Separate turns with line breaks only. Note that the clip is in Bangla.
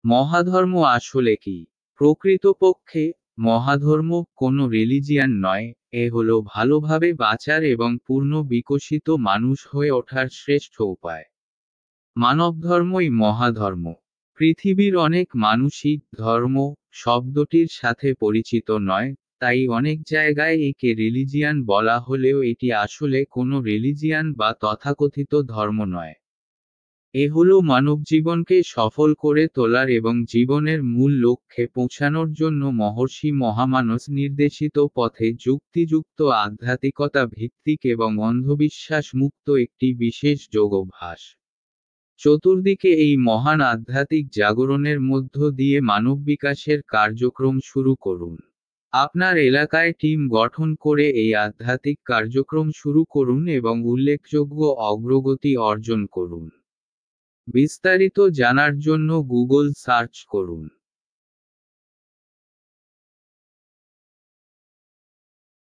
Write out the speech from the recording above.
মহাধর্ম আসলে কি? প্রকৃতপক্ষে মহাধর্ম কোনো রিলিজিয়ান নয়, এ হলো ভালোভাবে বাঁচার এবং পূর্ণ বিকশিত মানুষ হয়ে ওঠার শ্রেষ্ঠ উপায়। মানবধর্মই মহাধর্ম। পৃথিবীর অনেক মানুষই ধর্ম শব্দটির সাথে পরিচিত নয়, তাই অনেক জায়গায় একে রিলিজিয়ান বলা হলেও এটি আসলে কোনো রিলিজিয়ান বা তথাকথিত ধর্ম নয়। এ হলো মানবজীবনকে সফল করে তোলার এবং জীবনের মূল লক্ষ্যে পৌঁছানোর জন্য মহর্ষি মহামানস নির্দেশিত পথে যুক্তিযুক্ত আধ্যাত্মিকতা ভিত্তিক এবং অন্ধবিশ্বাস মুক্ত একটি বিশেষ যোগাভ্যাস। চতুর্দিকে এই মহান আধ্যাত্মিক জাগরণের মধ্য দিয়ে মানব বিকাশের কার্যক্রম শুরু করুন। আপনার এলাকায় টিম গঠন করে এই আধ্যাত্মিক কার্যক্রম শুরু করুন এবং উল্লেখযোগ্য অগ্রগতি অর্জন করুন। বিস্তারিত জানার জন্য গুগল সার্চ করুন।